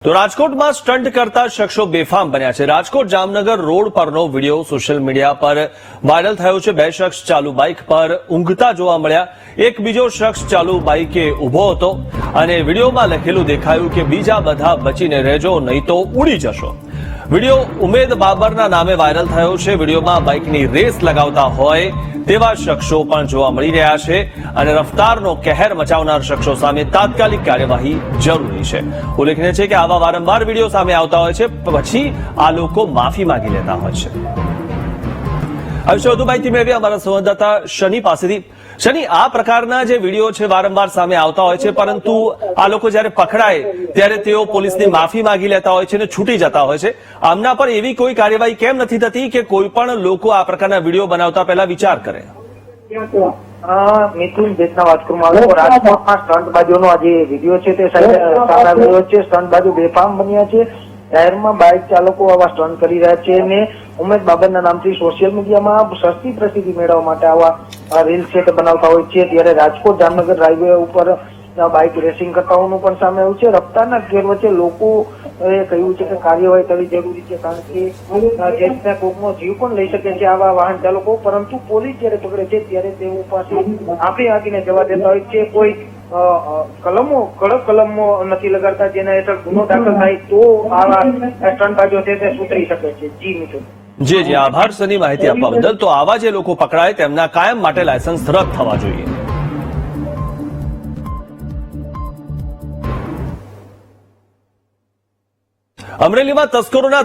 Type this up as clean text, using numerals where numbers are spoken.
તો રાજકોટમાં સ્ટન્ટ કરતા શખ્સો બેફામ બન્યા છે। રાજકોટ જામનગર રોડ પરનો વિડીયો સોશિયલ મીડિયા પર વાયરલ થયો છે। બે શખ્સ ચાલુ બાઇક પર ઊંઘતા જોવા મળ્યા। એક બીજો શખ્સ ચાલુ બાઇકે ઊભો હતો અને વિડીયોમાં લખેલું દેખાયું કે બીજા બધા બચીને રહેજો નહીં તો ઉડી જશો। વિડીયો ઉમેદ બાબરના નામે વાયરલ થયો છે। વિડીયોમાં બાઇકની રેસ લગાવતા હોય તેવા શખ્સો પણ જોવા મળી રહ્યા છે અને રફતારનો કહેર મચાવનાર શખ્સો સામે તાત્કાલિક કાર્યવાહી જરૂરી છે। ઉલ્લેખનીય છે કે આવા વારંવાર વિડીયો સામે આવતા હોય છે, પછી આ લોકો માફી માંગી લેતા હોય છે। આ વિશે વધુ માહિતી મેળવી અમારા સંવાદદાતા શનિ પાસેથી। શનિ, આ પ્રકારના જે વિડીયો છે વારંવાર સામે આવતા હોય છે, પરંતુ આ લોકો જ્યારે પકડાય ત્યારે તેઓ પોલીસની માફી માંગી લેતા હોય છે અને છૂટી જતા હોય છે। આમના પર એવી કોઈ કાર્યવાહી કેમ નથી થતી કે કોઈ પણ લોકો આ પ્રકારના વિડીયો બનાવતા પહેલા વિચાર કરે? મિથુન દેશના વાત કરવામાં આવે તો રાજકોટમાં સ્ટંટબાજોનો આ જે વિડીયો છે તે સામે આવ્યો છે। સ્ટંટબાજો બેફામ બન્યા છે। જાહેરમાં બાઇક ચાલકો આવા સ્ટન્ટ કરી રહ્યા છે અને ઉમેદ બાબરના નામથી સોશિયલ મીડિયામાં સસ્તી પ્રસિદ્ધિ મેળવવા માટે આવા રીલ્સ છે તે બનાવતા હોય છે। ત્યારે રાજકોટ જામનગર હાઈવે ઉપર બાઇક રેસિંગ કરતા હોવાનું પણ સામે આવ્યું છે। રફતારના ગેર વચ્ચે લોકો એ કહ્યું છે કે કાર્યવાહી કરવી જરૂરી છે, કારણ કે દેશના કોકનો જીવ પણ લઈ શકે છે આવા વાહન ચાલકો, પરંતુ પોલીસ જયારે પકડે છે ત્યારે તેઓ પાસે આંખે આંકીને જવા દેતા હોય છે। કોઈ કડક કલમો નથી લગાડતા જેના હેઠળ ગુનો દાખલ થાય તો આવા સ્ટંટબાજો છે તે સુધરી શકે છે। જી મિથુન। જી, આભાર સની માહિતી આપવા બદલ। તો આવા જે લોકો પકડાય તેમના કાયમ માટે લાયસન્સ રદ થવા જોઈએ। અમરેલીમાં તસ્કરોના